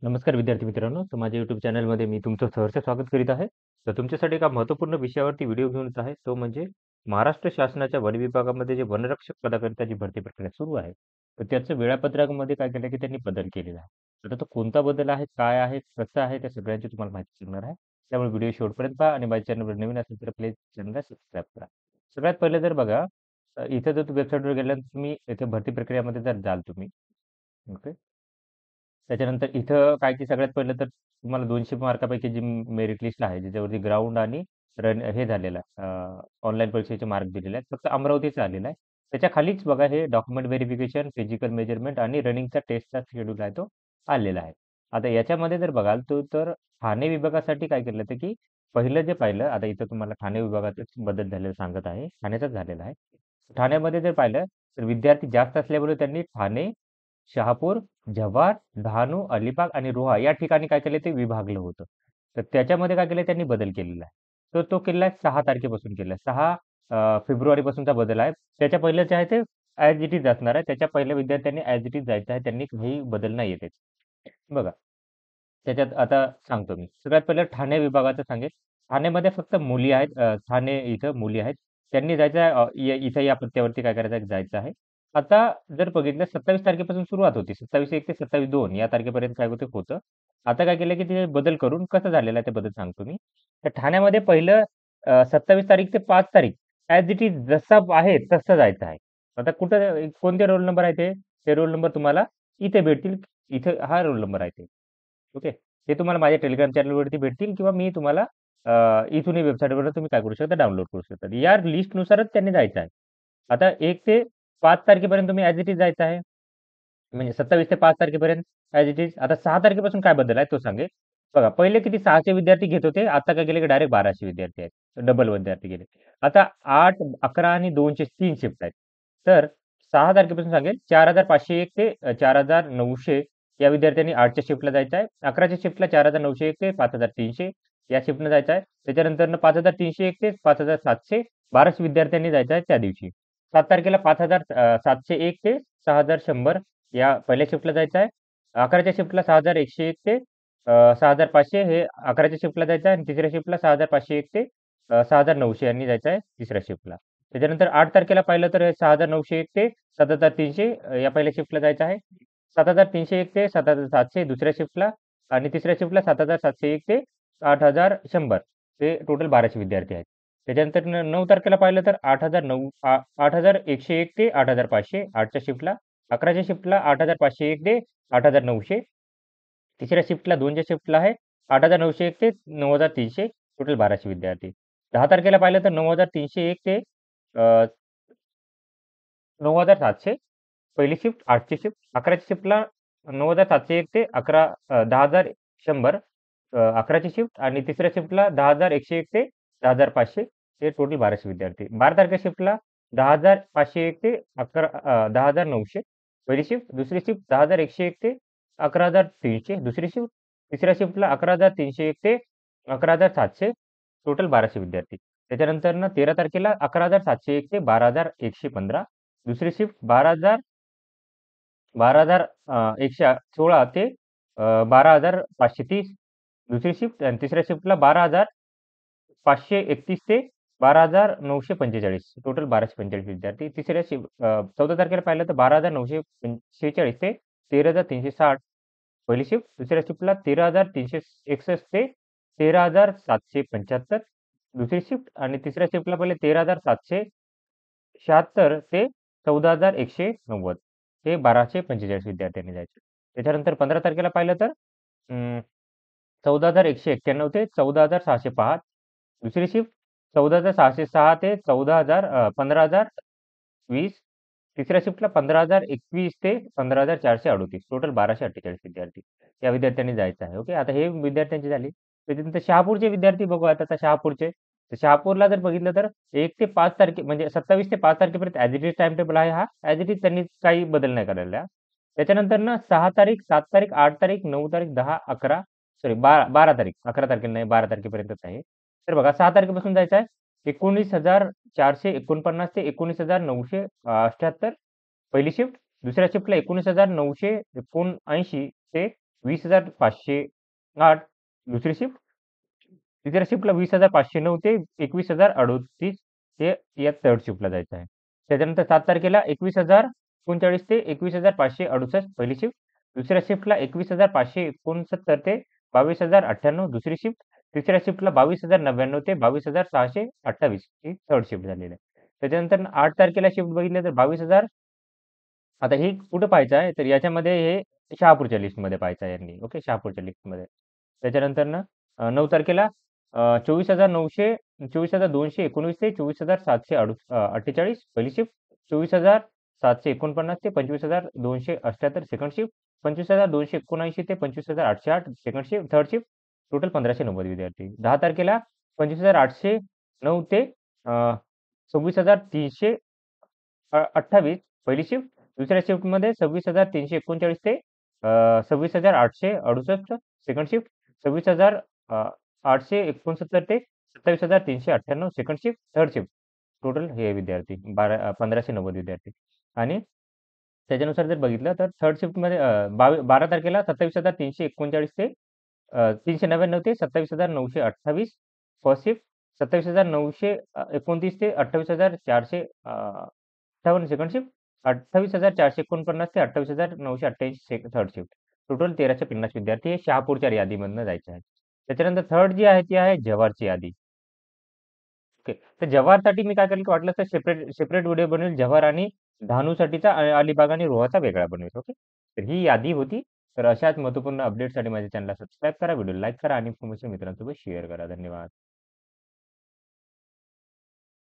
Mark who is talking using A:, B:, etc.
A: नमस्कार विद्यार्थी मित्रांनो. तर माझ्या YouTube चॅनलमध्ये मी तुमचं सहर्ष स्वागत करीत आहे. तर तुमच्यासाठी एका महत्त्वपूर्ण विषयावरती व्हिडिओ घेऊन येत आहे. तो म्हणजे महाराष्ट्र शासनाच्या वन विभागामध्ये जे वनरक्षक पदाकरिता जी भरती प्रक्रिया सुरू आहे. तर त्याचं वेळापत्रकामध्ये काय केलं की त्यांनी बदल केलेला आहे. आता तो कोणता बदल आहे, काय आहे, कसं आहे, त्या सगळ्यांची तुम्हाला माहिती सांगणार आहे. त्यामुळे व्हिडिओ शेवटपर्यंत पहा आणि माझ्या चॅनलवर नवीन असेल तर प्लीज चॅनलला सबस्क्राईब करा. सगळ्यात पहिले जर बघा, इथं जर वेबसाईटवर गेल्यानंतर तुम्ही इथे भरती प्रक्रियामध्ये जर जाल तुम्ही, ओके. त्याच्यानंतर इथं काय की सगळ्यात पहिलं तर तुम्हाला 200 मार्कापैकी जी मेरिट लिस्ट आहे, ज्याच्यावरती ग्राउंड आणि रन हे झालेलं आहे. ऑनलाईन परीक्षेचे मार्क दिलेले आहेत. फक्त अमरावतीचं आलेलं आहे. त्याच्या खालीच बघा हे डॉक्युमेंट व्हेरिफिकेशन, फिजिकल मेजरमेंट आणि रनिंगचा टेस्टचा शेड्यूल आहे तो आलेला आहे. आता याच्यामध्ये जर बघाल तर ठाणे विभागासाठी काय केलं होतं की पहिलं जे पाहिलं, आता इथं तुम्हाला ठाणे विभागातच बदल झालेला सांगत आहे. ठाण्याचाच झालेला आहे. ठाण्यामध्ये जर पाहिलं तर विद्यार्थी जास्त असल्यामुळे त्यांनी ठाणे, शहापूर, जव्हार, डहाणू, अलिबाग आणि रोहा या ठिकाणी काय केले ते विभागलं होतं. तर त्याच्यामध्ये काय केलं त्यांनी बदल केलेला आहे. तर तो केलेला आहे 6 तारखेपासून केला आहे. 6 फेब्रुवारीपासूनचा बदल आहे. त्याच्या पहिलं जे आहे ते ॲज इट इज असणार आहे. त्याच्या पहिल्या विद्यार्थ्यांनी ॲज इट इज जायचं आहे. त्यांनी काही बदल नाहीये त्याच्यात. बघा, त्याच्यात आता सांगतो मी. सगळ्यात पहिलं ठाणे विभागाचं सांगेल. ठाणेमध्ये फक्त मुली आहेत. ठाणे इथं मुली आहेत. त्यांनी जायचं आहे इथं या पत्त्यावरती काय करायचं आहे, जायचं आहे. आता जर बघितलं 27 तारखेपासून सुरुवात होती. 27/1 ते 27/2 या तारखेपर्यंत काय होतं. आता काय केलं, की ते बदल करून कसं झालेलं आहे ते बदल सांगतो मी. तर ठाण्यामध्ये पहिलं 27 तारीख ते 5 तारीख ॲज इट इज जसं आहे तसं जायचं आहे. आता कुठं कोणते रोल नंबर आहे ते? ते रोल नंबर तुम्हाला इथे भेटतील. इथे हा रोल नंबर आहे ते. ओके. ते तुम्हाला माझ्या टेलिग्राम चॅनलवरती भेटतील किंवा मी तुम्हाला इथूनही वेबसाईटवर तुम्ही काय करू शकता, डाउनलोड करू शकता. या लिस्टनुसारच त्यांनी जायचं आहे. आता 1 ते 5 तारखेपर्यंत तुम्ही ॲज इट इज जायचं आहे. म्हणजे 27 ते 5 तारखेपर्यंत ॲज इट इज. आता 6 तारखेपासून काय बदल आहे तो सांगेल. बघा, पहिले किती 600 विद्यार्थी घेत होते. आता काय केले की डायरेक्ट 1200 विद्यार्थी आहेत. डबल विद्यार्थी गेले. आता 8, 11 आणि 2चे 3 शिफ्ट आहेत. तर 6 तारखेपासून सांगेल 4,501 ते 4,900 या विद्यार्थ्यांनी 8च्या शिफ्टला जायचं आहे. 11च्या शिफ्टला 4,901 ते 5,300 या शिफ्टनं जायचं आहे. त्याच्यानंतरनं 5,301 ते 5,700 1200 विद्यार्थ्यांनी जायचं आहे त्या दिवशी. 7 तारखेला 5,701 ते 6,100 या पहिल्या शिफ्टला जायचं आहे. 11च्या शिफ्टला 6,101 ते 6,500 हे 11च्या शिफ्टला जायचं आहे आणि तिसऱ्या शिफ्टला 6,501 ते 6,900 यांनी जायचं आहे तिसऱ्या शिफ्टला. त्याच्यानंतर 8 तारखेला पाहिलं तर 6,901 ते 7,300 या पहिल्या शिफ्टला जायचं आहे. 7,301 ते 7,700 दुसऱ्या शिफ्टला आणि तिसऱ्या शिफ्टला 7,701 ते 8,100 ते टोटल 1200 विद्यार्थी आहेत. त्याच्यानंतर 9 तारखेला पाहिलं तर 8,101 ते 8,500 8च्या शिफ्टला. 11च्या शिफ्टला 8,501 ते 8,900. तिसऱ्या शिफ्टला 2च्या शिफ्टला आहे 8,901 ते 9,300 टोटल 1200 विद्यार्थी. 10 तारखेला पाहिलं तर 9,301 ते अ, 9,700 पहिली शिफ्ट, 8ची शिफ्ट. 11च्या शिफ्टला 9,701 ते 10,100 11ची शिफ्ट आणि तिसऱ्या शिफ्टला 10,101 ते 10,500 हे टोटल 1200 विद्यार्थी. 12 तारखेच्या शिफ्टला 10,501 ते 10,900 पहिली शिफ्ट. दुसरी शिफ्ट 10,101 ते 11,300 दुसरी शिफ्ट. तिसऱ्या शिफ्टला 11,301 ते 11,700 टोटल 1200 विद्यार्थी. त्याच्यानंतरनं 13 तारखेला 11,701 ते 12,115 दुसरी शिफ्ट 1,116 ते 12,530 दुसरी शिफ्ट आणि तिसऱ्या शिफ्टला 12,531 ते 12,945 टोटल 1245 विद्यार्थी. 14 तारखेला पाहिलं तर 12,946 ते 13,360 पहिली शिफ्ट. दुसऱ्या शिफ्टला 13,361 ते 13,775 दुसरी शिफ्ट आणि तिसऱ्या शिफ्टला पहिले 13,776 ते 14,190 हे 1,245 विद्यार्थ्यांनी जायचे. त्याच्यानंतर 15 तारखेला पाहिलं तर 14,191 ते 14,605 दुसरी शिफ्ट 14,606 ते 15,020 तिसऱ्या शिफ्टला 15,021 ते 15,438 टोटल 1,248 विद्यार्थी. या विद्यार्थ्यांनी जायचं आहे. ओके. आता हे विद्यार्थ्यांची झाली. त्याच्यानंतर शहापूरचे विद्यार्थी बघूयात आता शहापूरचे. तर शहापूरला जर बघितलं तर 1 ते 5 म्हणजे 27 ते 5 तारखेपर्यंत as it is time table आहे हा. ॲज इट इज त्यांनी काही बदल नाही केलेला आहे. त्याच्यानंतर ना 6 तारीख, 7 तारीख, 8 तारीख, 9 तारीख, 10, 11 सॉरी 12 तारीख. 11 तारखेला नाही 12 तारखेपर्यंतच आहे. तर बघा 6 तारखेपासून जायचं आहे. 19,449 ते 19,978 पहिली शिफ्ट. दुसऱ्या शिफ्टला 19,979 ते 20,508 दुसरी शिफ्ट. तिसऱ्या शिफ्टला 20,509 ते 21,038 हे या थर्ड शिफ्टला जायचं आहे. त्याच्यानंतर 7 तारखेला 21,039 ते 21,568 पहिली शिफ्ट. दुसऱ्या शिफ्टला 21,569 ते 22,098 दुसरी शिफ्ट. तिसऱ्या शिफ्टला 22,099 ते 22,628 ही थर्ड शिफ्ट झालेली आहे. त्याच्यानंतर 8 तारखेला शिफ्ट बघितली तर 22,000. आता हे कुठं पाहायचं आहे, तर याच्यामध्ये हे शहापूरच्या लिस्टमध्ये पाहायचं आहे यांनी. ओके, शहापूरच्या लिस्टमध्ये. त्याच्यानंतर ना 9 तारखेला 24,900 24,219 ते 24,748 पहिली शिफ्ट. 24,749 ते 25,278 सेकंड शिफ्ट. 25,279 ते 25,808 second shift third shift. Total 1,590 विद्यार्थी. 10 तारखेला 25,809 ते 26,328 पहिली शिफ्ट. दुसऱ्या शिफ्टमध्ये 26,339 ते 26,868 सेकंड शिफ्ट. 26,869 ते 27,398 second shift third shift. Total हे विद्यार्थी 1,590 विद्यार्थी. आणि त्याच्यानुसार जर बघितलं तर थर्ड शिफ्टमध्ये 12 तारखेला 27,339 ते 399 ते 27,928 फर्स्ट शिफ्ट. 27,929 ते 28,458 सेकंड शिफ्ट. 28,449 ते 28,988 थर्ड शिफ्ट. टोटल 1,350 विद्यार्थी हे शहापूरच्या यादीमधनं जायचे आहेत. त्याच्यानंतर थर्ड जी आहे ती आहे जव्हारची यादी. ओके. तर जव्हारसाठी मी काय करेल की वाटलं तर सेपरेट सेपरेट व्हिडिओ बनवेल. जव्हार आणि डहाणूसाठीचा अलिबाग आणि रोहाचा वेगळा बनवेल. ओके. तर ही यादी होती. तर अशाच महत्त्वपूर्ण अपडेटसाठी माझ्या चॅनलला सबस्क्राईब करा, व्हिडिओ लाईक करा आणि इन्फॉर्मेशन मित्रांसोबत शेअर करा. धन्यवाद.